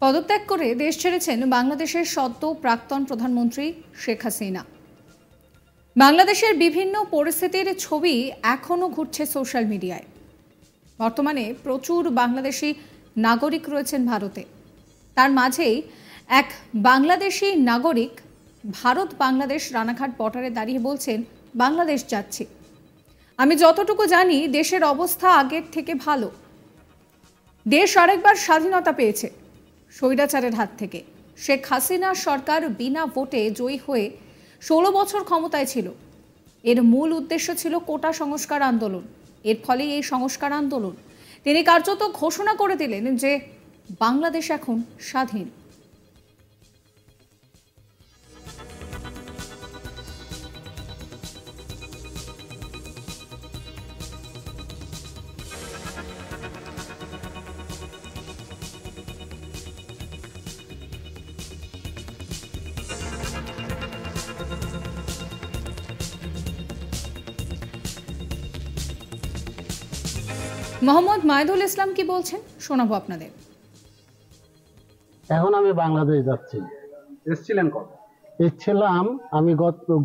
পদত্যাগ করে দেশ ছেড়েছেন বাংলাদেশের সদ্য প্রাক্তন প্রধানমন্ত্রী শেখ হাসিনা। বাংলাদেশের বিভিন্ন পরিস্থিতির ছবি এখনও ঘুরছে সোশ্যাল মিডিয়ায়। বর্তমানে প্রচুর বাংলাদেশি নাগরিক রয়েছেন ভারতে। তার মাঝেই এক বাংলাদেশি নাগরিক ভারত বাংলাদেশ রানাঘাট বর্ডারে দাঁড়িয়ে বলছেন, বাংলাদেশ যাচ্ছি। আমি যতটুকু জানি দেশের অবস্থা আগের থেকে ভালো। দেশ আরেকবার স্বাধীনতা পেয়েছে স্বৈরাচারের হাত থেকে। শেখ হাসিনা সরকার বিনা ভোটে জয়ী হয়ে 16 বছর ক্ষমতায় ছিল। এর মূল উদ্দেশ্য ছিল কোটা সংস্কার আন্দোলন। এর ফলে এই সংস্কার আন্দোলন তিনি কার্যত ঘোষণা করে দিলেন যে বাংলাদেশ এখন স্বাধীন। মোহাম্মদ মাইদুল ইসলাম কি বলছেন শোনাবো আপনাদের। এখন আমি বাংলাদেশ যাচ্ছি। এসেছিলেন কবে? এসেছিলাম আমি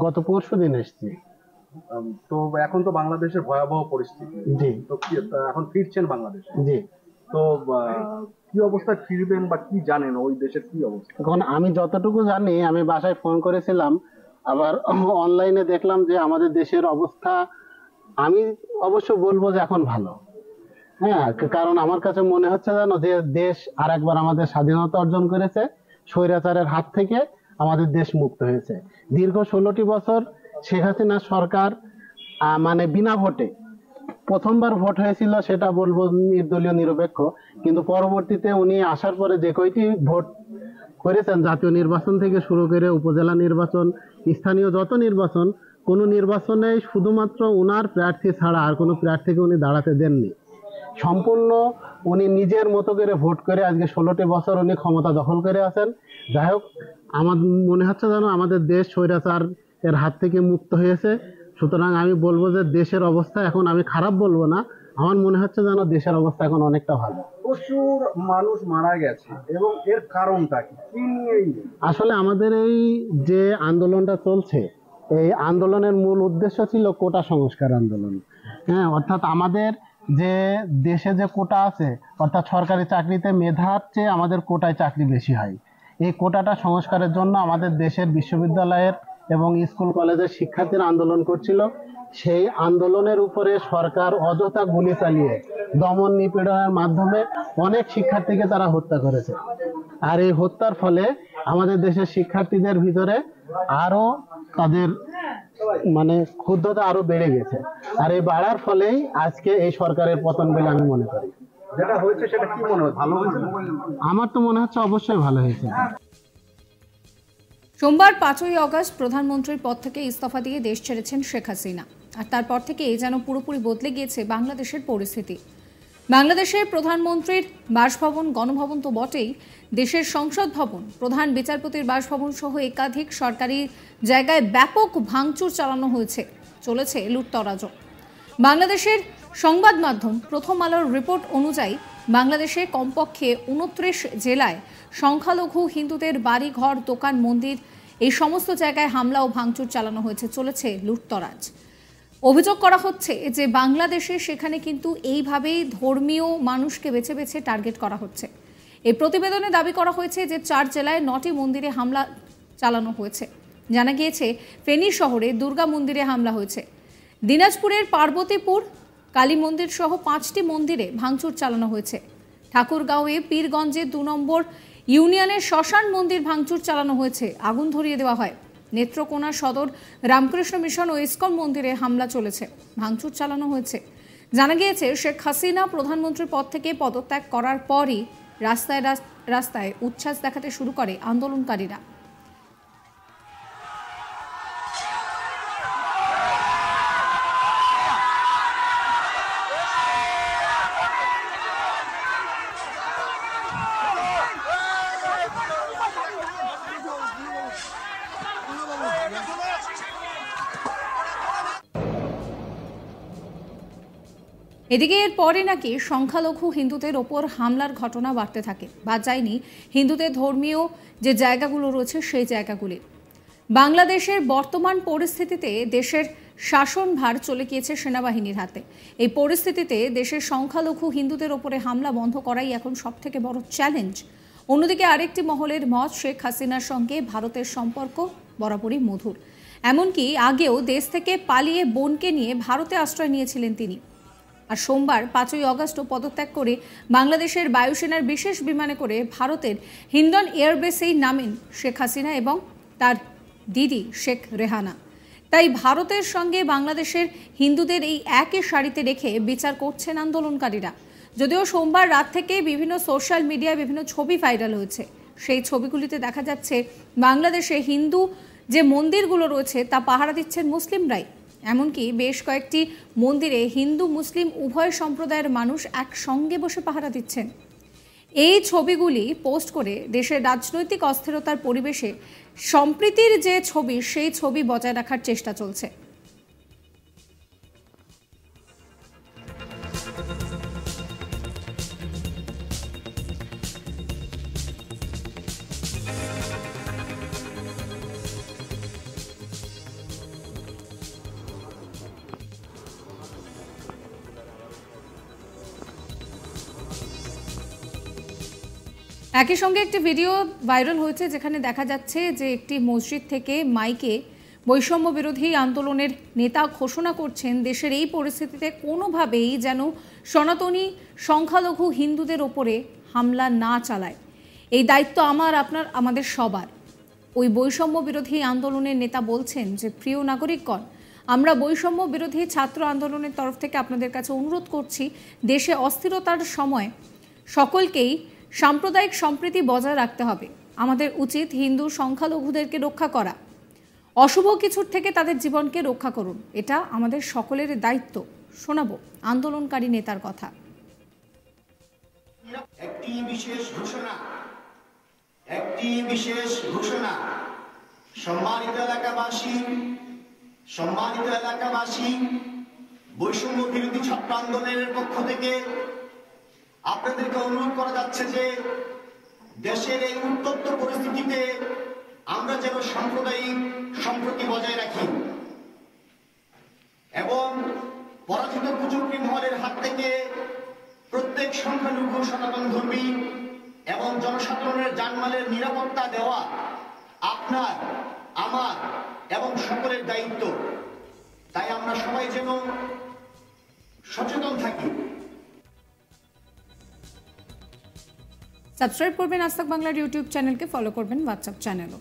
গত পরশু দিন এসেছি। তো এখন তো বাংলাদেশের ভয়াবহ পরিস্থিতি। জি। তো এখন ফিরছেন বাংলাদেশে? জি। তো কি অবস্থায় ফিরবেন বা কি জানেন ওই দেশের কি অবস্থা? এখন আমি যতটুকু জানি, আমি বাসায় ফোন করেছিলাম, আবার অনলাইনে দেখলাম যে আমাদের দেশের অবস্থা, আমি অবশ্য বলবো যে এখন ভালো। হ্যাঁ, কারণ আমার কাছে মনে হচ্ছে জানো যে দেশ আর একবার আমাদের স্বাধীনতা অর্জন করেছে। স্বৈরাচারের হাত থেকে আমাদের দেশ মুক্ত হয়েছে। দীর্ঘ 16টি বছর শেখ হাসিনা সরকার মানে বিনা ভোটে, প্রথমবার ভোট হয়েছিল সেটা বলবো নির্দলীয় নিরপেক্ষ, কিন্তু পরবর্তীতে উনি আসার পরে যে কয়টি ভোট করেছেন, জাতীয় নির্বাচন থেকে শুরু করে উপজেলা নির্বাচন, স্থানীয় যত নির্বাচন, কোনো নির্বাচনে শুধুমাত্র উনার প্রার্থী ছাড়া আর কোনো প্রার্থীকে উনি দাঁড়াতে দেননি। সম্পূর্ণ উনি নিজের মতো করে ভোট করে আজকে 16টি বছর উনি ক্ষমতা দখল করে আছেন। যাই হোক, আমার মনে হচ্ছে যেন আমাদের দেশ স্বৈরাচার এর হাত থেকে মুক্ত হয়েছে। সুতরাং আমি বলবো যে দেশের অবস্থা এখন, আমি খারাপ বলবো না, আমার মনে হচ্ছে যেন দেশের অবস্থা এখন অনেকটা ভালো। প্রচুর মানুষ মারা গেছে এবং এর কারণটা কি নিয়ে? আসলে আমাদের এই যে আন্দোলনটা চলছে, এই আন্দোলনের মূল উদ্দেশ্য ছিল কোটা সংস্কার আন্দোলন। হ্যাঁ, অর্থাৎ আমাদের যে দেশে যে কোটা আছে, অর্থাৎ সরকারি চাকরিতে মেধার চেয়ে আমাদের কোটায় চাকরি বেশি হয়। এই কোটাটা সংস্কারের জন্য আমাদের দেশের বিশ্ববিদ্যালয়ের এবং স্কুল কলেজের শিক্ষার্থীরা আন্দোলন করছিল। সেই আন্দোলনের উপরে সরকার অযথা গুলি চালিয়ে দমন নিপীড়নের মাধ্যমে অনেক শিক্ষার্থীকে তারা হত্যা করেছে। আর এই হত্যার ফলে আমাদের দেশের শিক্ষার্থীদের ভিতরে আরো তাদের মানে ক্ষুব্ধতা আরো বেড়ে গেছে। আর এই বাড়ার ফলেই আজকে এই সরকারের পতন বলে আমি মনে করি। যেটা হয়েছে সেটা কি মনে হয়, ভালো হয়েছে? আমার তো মনে হচ্ছে অবশ্যই ভালো হয়েছে। সোমবার 5ই আগস্ট প্রধানমন্ত্রীর পদ থেকে ইস্তফা দিয়ে দেশ ছেড়েছেন শেখ হাসিনা। আর তারপর থেকে যেন পুরোপুরি বদলে গিয়েছে বাংলাদেশের পরিস্থিতি। বাংলাদেশের প্রধানমন্ত্রীর বাসভবন, গণভবন তো বটেই, দেশের সংসদ ভবন, প্রধান বিচারপতির বাসভবন সহ একাধিক সরকারি জায়গায় ব্যাপক ভাঙচুর চালানো হয়েছে। চলেছে লুটতরাজও। বাংলাদেশের সংবাদ মাধ্যম প্রথম আলোর রিপোর্ট অনুযায়ী বাংলাদেশে কমপক্ষে 29 জেলায় সংখ্যালঘু হিন্দুদের বাড়ি, ঘর, দোকান, মন্দির এই সমস্ত জায়গায় হামলা ও ভাঙচুর চালানো হয়েছে। চলেছে লুটতরাজ। অভিযোগ করা হচ্ছে যে বাংলাদেশে সেখানে কিন্তু এইভাবেই ধর্মীয় মানুষকে বেছে বেছে টার্গেট করা হচ্ছে। এই প্রতিবেদনে দাবি করা হয়েছে যে 4 জেলায় 9টি মন্দিরে হামলা চালানো হয়েছে। জানা গিয়েছে ফেনী শহরে দুর্গা মন্দিরে হামলা হয়েছে। দিনাজপুরের পার্বতীপুর কালী মন্দির সহ 5টি মন্দিরে ভাঙচুর চালানো হয়েছে। ঠাকুরগাঁওয়ে পীরগঞ্জে 2 নম্বর ইউনিয়নের শ্মশান মন্দির ভাঙচুর চালানো হয়েছে, আগুন ধরিয়ে দেওয়া হয়। নেত্রকোনা সদর রামকৃষ্ণ মিশন ও ইসকন মন্দিরে হামলা চলেছে, ভাঙচুর চালানো হয়েছে। জানা গিয়েছে শেখ হাসিনা প্রধানমন্ত্রীর পদ থেকে পদত্যাগ করার পরই রাস্তায় রাস্তায় উচ্ছ্বাস দেখাতে শুরু করে আন্দোলনকারীরা। এদিকে এর পরে নাকি সংখ্যালঘু হিন্দুদের ওপর হামলার ঘটনা বাড়তে থাকে। বাদ যায়নি হিন্দুদের ধর্মীয় যে জায়গাগুলো রয়েছে সেই জায়গাগুলি। বাংলাদেশের বর্তমান পরিস্থিতিতে দেশের শাসনভার চলে গিয়েছে সেনাবাহিনীর হাতে। এই পরিস্থিতিতে দেশের সংখ্যালঘু হিন্দুদের ওপরে হামলা বন্ধ করাই এখন সবথেকে বড় চ্যালেঞ্জ। অন্যদিকে আরেকটি মহলের মত, শেখ হাসিনার সঙ্গে ভারতের সম্পর্ক বরাবরই মধুর। এমনকি আগেও দেশ থেকে পালিয়ে বোনকে নিয়ে ভারতে আশ্রয় নিয়েছিলেন তিনি। আর সোমবার 5ই আগস্টও পদত্যাগ করে বাংলাদেশের বায়ুসেনার বিশেষ বিমানে করে ভারতের হিন্ডন এয়ারবেসেই নামেন শেখ হাসিনা এবং তার দিদি শেখ রেহানা। তাই ভারতের সঙ্গে বাংলাদেশের হিন্দুদের এই একই সারিতে রেখে বিচার করছেন আন্দোলনকারীরা। যদিও সোমবার রাত থেকে বিভিন্ন সোশ্যাল মিডিয়ায় বিভিন্ন ছবি ভাইরাল হয়েছে। সেই ছবিগুলিতে দেখা যাচ্ছে বাংলাদেশে হিন্দু যে মন্দিরগুলো রয়েছে তা পাহারা দিচ্ছেন মুসলিমরাই। এমনকি বেশ কয়েকটি মন্দিরে হিন্দু মুসলিম উভয় সম্প্রদায়ের মানুষ একসঙ্গে বসে পাহারা দিচ্ছেন। এই ছবিগুলি পোস্ট করে দেশের রাজনৈতিক অস্থিরতার পরিবেশে সম্প্রীতির যে ছবি সেই ছবি বজায় রাখার চেষ্টা চলছে। একই সঙ্গে একটি ভিডিও ভাইরাল হয়েছে যেখানে দেখা যাচ্ছে যে একটি মসজিদ থেকে মাইকে বৈষম্য বিরোধী আন্দোলনের নেতা ঘোষণা করছেন দেশের এই পরিস্থিতিতে কোনোভাবেই যেন সনাতনী সংখ্যালঘু হিন্দুদের ওপরে হামলা না চালায়। এই দায়িত্ব আমার, আপনার, আমাদের সবার। ওই বৈষম্য বিরোধী আন্দোলনের নেতা বলছেন যে প্রিয় নাগরিকগণ, আমরা বৈষম্য বিরোধী ছাত্র আন্দোলনের তরফ থেকে আপনাদের কাছে অনুরোধ করছি, দেশে অস্থিরতার সময় সকলকেই সাম্প্রদায়িক সম্প্রীতি বজায় রাখতে হবে। আমাদের উচিত হিন্দু সংখ্যালঘুদেরকে রক্ষা করা। অশুভ কিছুর থেকে তাদের জীবনকে রক্ষা করুন, এটা আমাদের সকলের দায়িত্ব। শোনাবো আন্দোলনকারী নেতার কথা। একটি বিশেষ ঘোষণা সম্মানিত এলাকাবাসী, বৈষম্য বিরোধী ছাত্র আন্দোলনের পক্ষ থেকে আপনাদেরকে অনুরোধ করা যাচ্ছে যে দেশের এই উত্তপ্ত পরিস্থিতিতে আমরা যেন সাম্প্রদায়িক সম্প্রীতি বজায় রাখি এবং পরাজিত কুচক্রী মহলের হাত থেকে প্রত্যেক সংখ্যালঘু সনাতন ধর্মী এবং জনসাধারণের জানমালের নিরাপত্তা দেওয়া আপনার, আমার এবং সকলের দায়িত্ব। তাই আমরা সবাই যেন সচেতন থাকি। সাবস্ক্রাইব করবেন আজ তাক বাংলার ইউটিউব চ্যানেলকে, ফলো করবেন হোয়াটসঅ্যাপ চ্যানেলও।